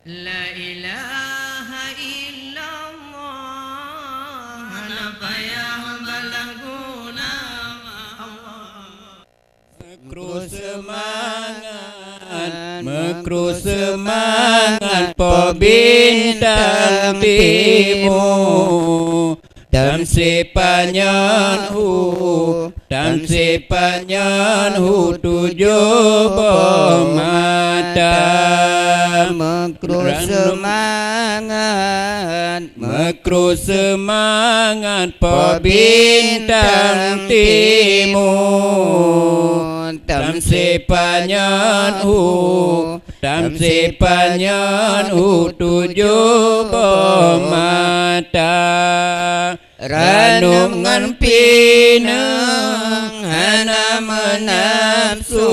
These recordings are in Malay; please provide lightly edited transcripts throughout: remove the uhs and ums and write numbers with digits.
La ilaha illallah Napa yang berlakunya Mekru semangat po bintang timur dan sipanyan hu tujuh pemata mekru semangat po bintang timur dan sipanyan hu tujuh pemata ranungan pinang hana menafsu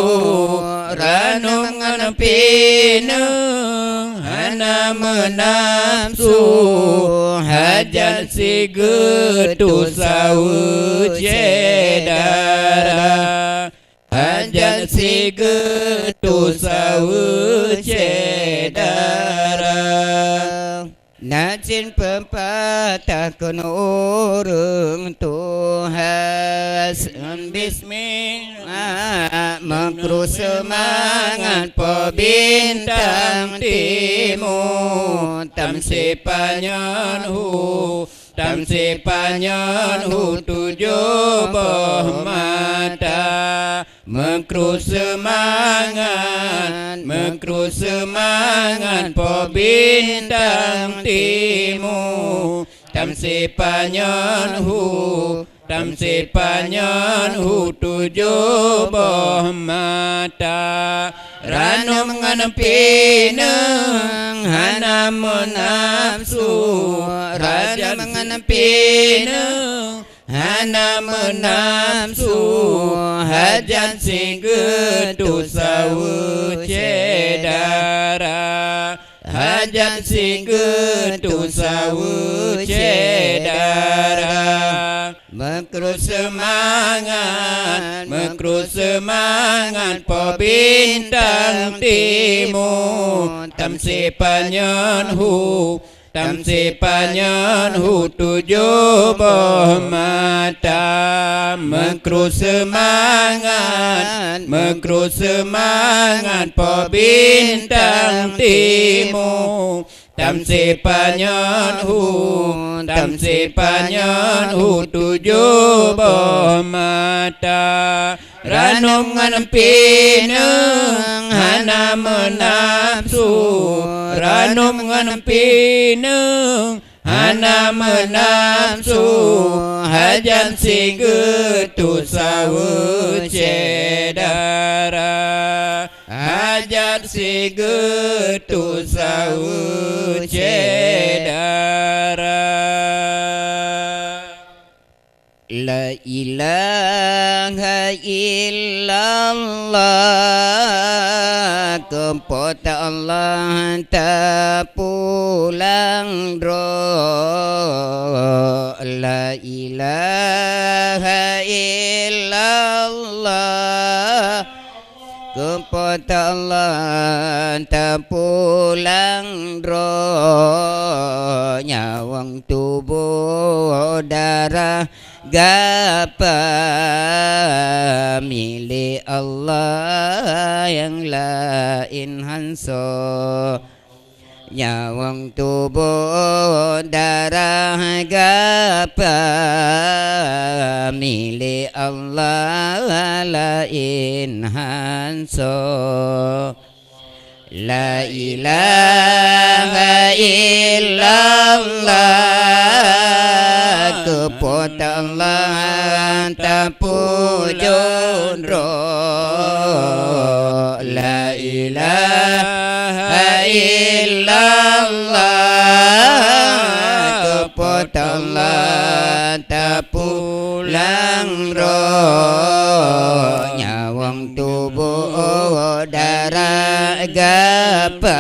ranungan pinang hana menafsu hajat si getu sawu cedara hajat si getu sawu cedara Najin pepatah kun urung tuhas Bismillah mekru semangat po bintang timur tam sipanyan hu tujuh mata mekru semangat po bintang timur tam sipanyan hu tujuh mata ranum nganepineng hana menafsu raja menganepineng hana menafsu hajat si getu sawu cedara hajat si getu sawu cedara mekru semangat po bintang timur tam sipanyan hu tujuh mata mekru semangat po bintang timur tam sipanyan hu tujuh mata ranum nganepineng hana menafsu ranum nganepineng hana menafsu hajat si getu sawu cedara hajat si getu sawu cedara La ilaha illallah Kepada Allah tak pulang roh La ilaha illallah Kepada Allah tak pulang roh Nyawang tubuh darah Gapa milik Allah yang lain hanso Nyawang tubuh darah gapa milik Allah lain hanso La ilaha illallah Kepada Allah tak pujun roh La ilaha illallah Kepada Allah tak pulang roh Nyawang tubuh darah gapa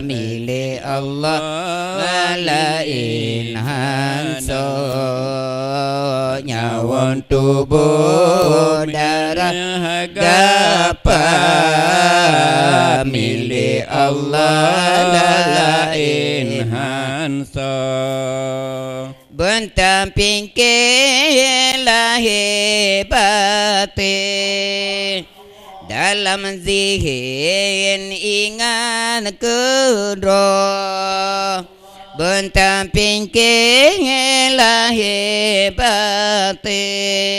milik Allah lain hanso Nyawang tubuh darah darah gapa milik Allah lain hansa bentang pinggir lahir batin dalam zihin ingat kedua bentang pinggir lahir batin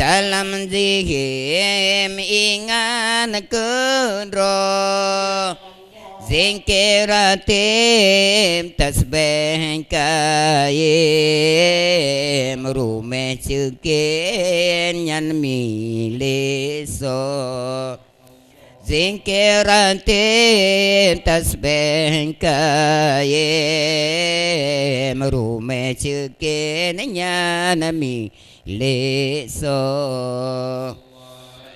dalam zihin ingat kedua zikiratim tasbih kaim rumah cekin yan milik so zikiratim tasbih kaim rumah cekin yan milik so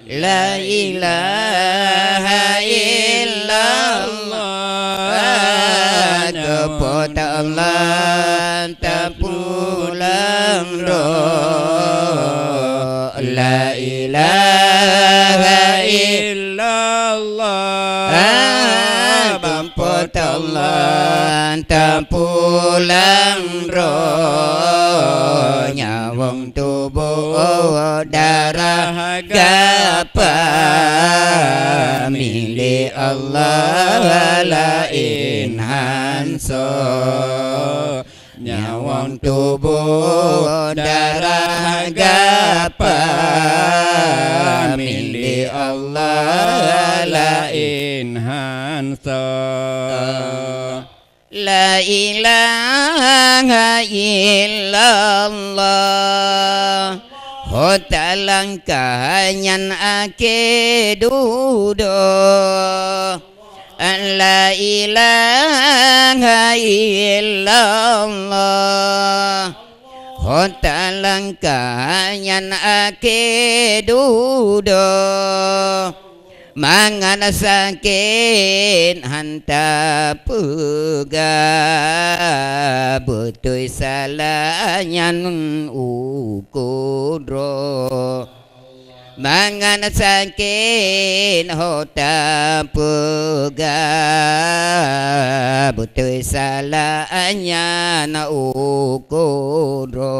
la ilaha illallah kepada Allah tak pulang roh la ilaha illallah kepada Allah tak pulang roh nyawang tubuh darah gapa milik Allah lain hanso nyawang tubuh darah gapa milik Allah lain hanso la ilaha illallah Hota langkahan ake duduk La ilaha illallah Hota langkahan ake duduk Mangan sakit hantar pega Betul salahnya ukudro Mangan sakit hota pega Betul salahnya ukudro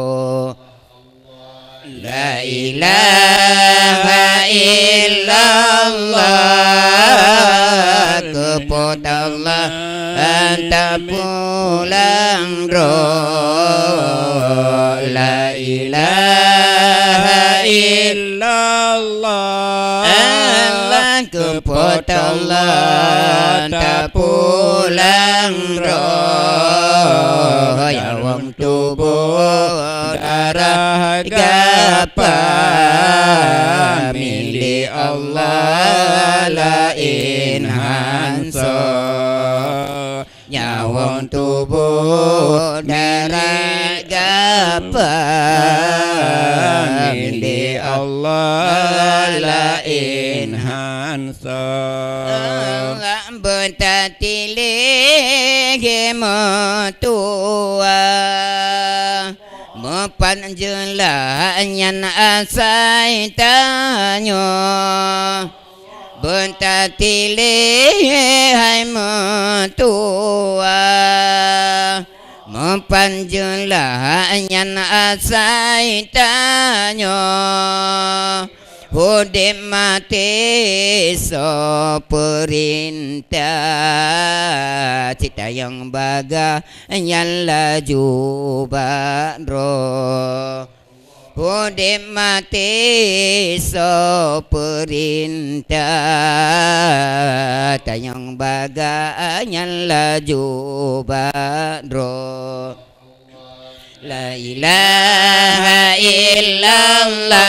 La ilaha illallah kepada Allah anta pulang roh La ilaha illallah Allah kepada Allah anta pulang roh Ya wong tubuh darah gapa milik Allah lain hanso nyawang tubuh darah gapa milik Allah lain hanso bentatilih metua Panjelanyan asai tanyo Bentatilih hai metua Panjelanyan asai tanyo Hudim mati so perintah Cita yang baga yang laju badro Hudim mati so perintah Cita yang baga yang laju badro La ilaha illallah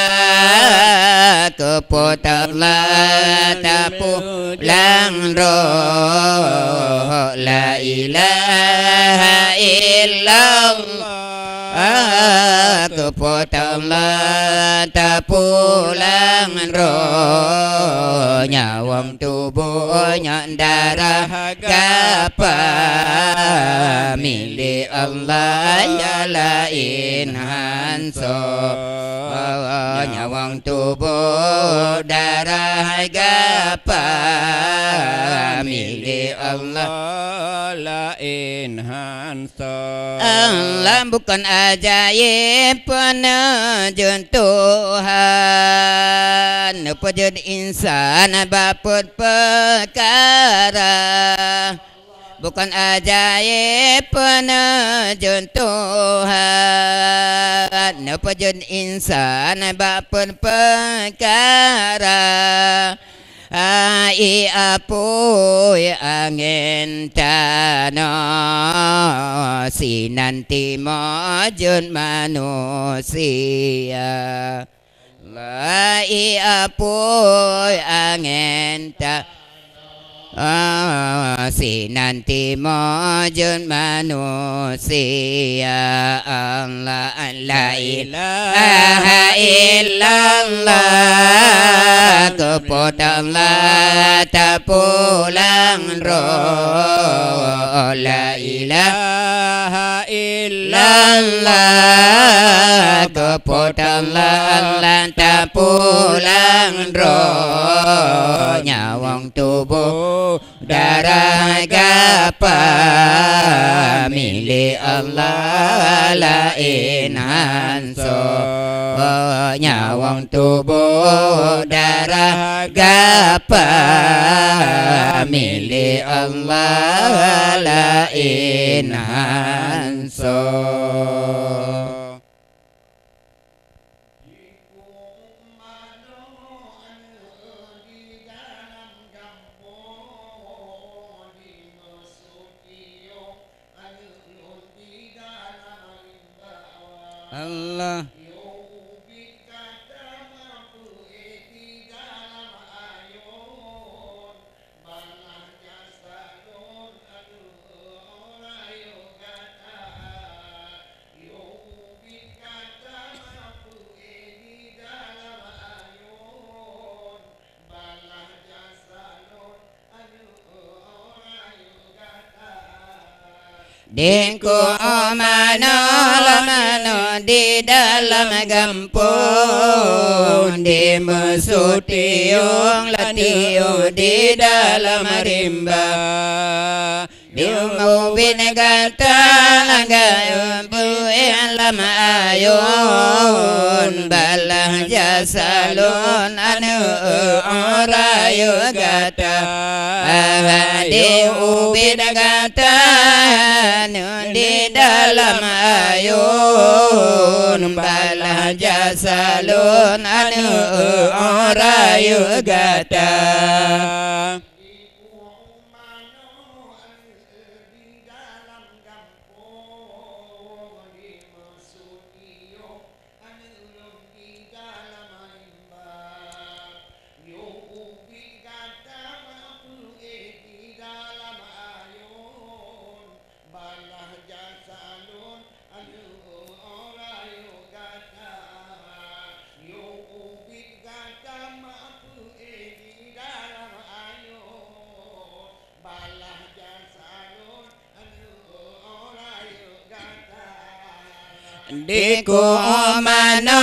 kepada Allah tak pulang roh La ilaha illallah kepada Allah tak pulang roh Nyawang tubuhnya darah gapa milik Allah ya lain hanso nyawang tubuh darah gapa milik Allah. Lain hansa Allah bukan ajaib penajun Tuhan, penajun insan baput perkara. Bukan ajaib penajun Tuhan, penajun insan baput perkara. Ai apoi angin tanah sinanti majun manusia. Lai apoi angin tanah sinanti majun manusia. Allah la ilaha illallah, kepadanya tak pulang roh. La ilaha illallah, kepadanya tak pulang roh. Nyawang tubuh darah gapa milik Allah lain hanso. Nyawang tubuh darah gapa milik Allah lain hanso. Allah Dingku mano di dalam gampung, di mesutiung latiung di dalam rimba. Di ubin kata gayun builam ayun, balah jasalun anu orayu gata. Di ubin kata di dalam ayun, balah jasalun anu orayu gata. Diku mano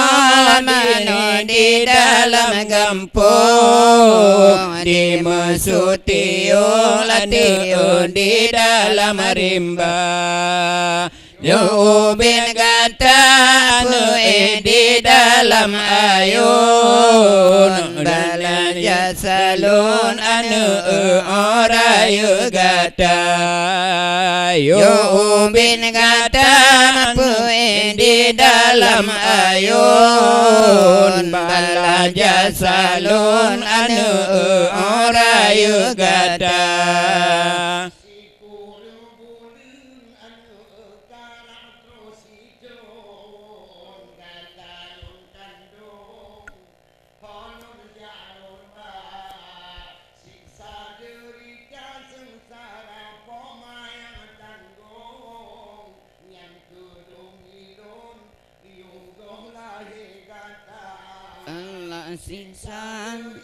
di dalam gampung, di mesutiung latiung di dalam rimba. Ubin kata di dalam ayun, balan jasalun anu orayu gata. Ubin kata di dalam ayun, balan jasalun anu orayu gata. Sisan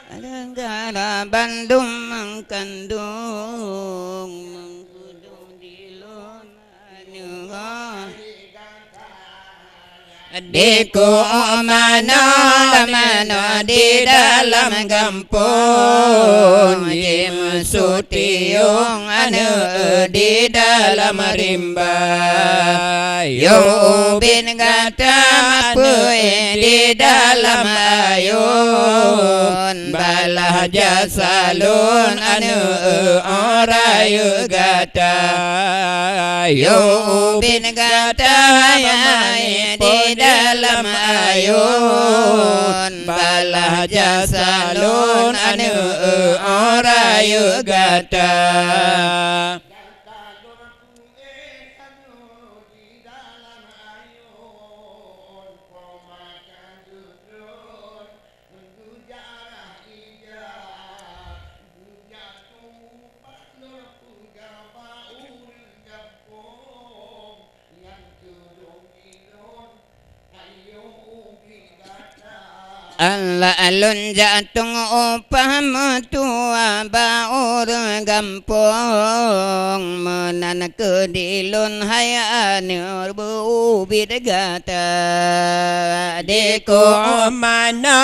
negara Bandung mengkandung mengkudu di lona Diku mano di dalam kampung Jim sutiung anu di dalam rimba Yo bin kata mapui di dalam ayun Balah jasalun anu orayu gata Yo bin kata di dalam ayun Balah jasalun anu orayu gata Allah alun jatung upah mutua baur gampung menan kedilun hayanur bubid gata Diku mano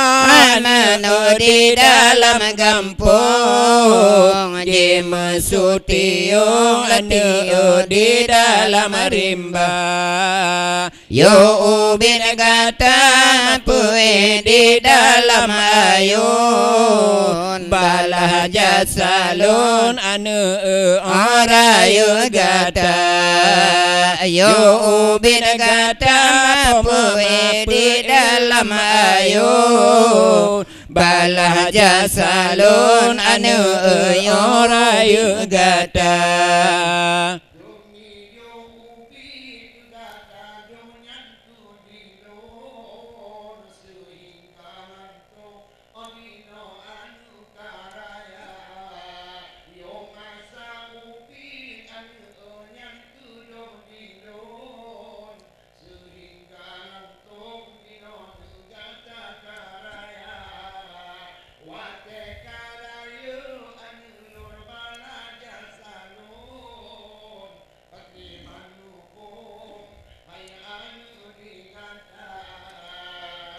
di dalam kampung Jim sutiung anu di dalam rimba Yo ubin gata pue di dalam ayun Balah jasalun anu orayu gata Yo ubin gata pue di dalam ayun Balah jasalun anu orayu gata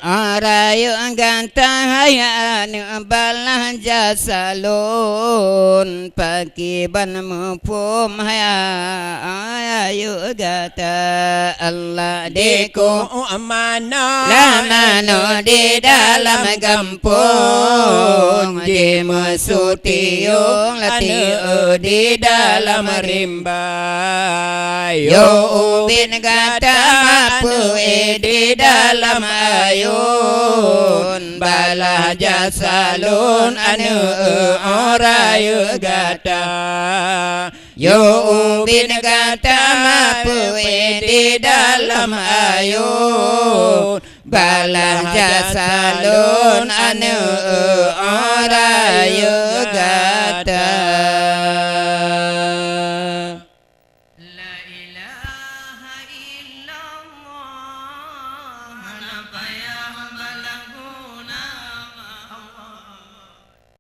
Arayu ganta hayanu balah jasalun pakiban mupum hayayu gata Allah diku mano di dalam kampung Jim sutiung latiu di dalam rimba Yo ubin gata mapue di dalam ayun Balah jasalun anu orayu gata Yo ubin gata mapue di dalam ayun Balah jasalun anu orayu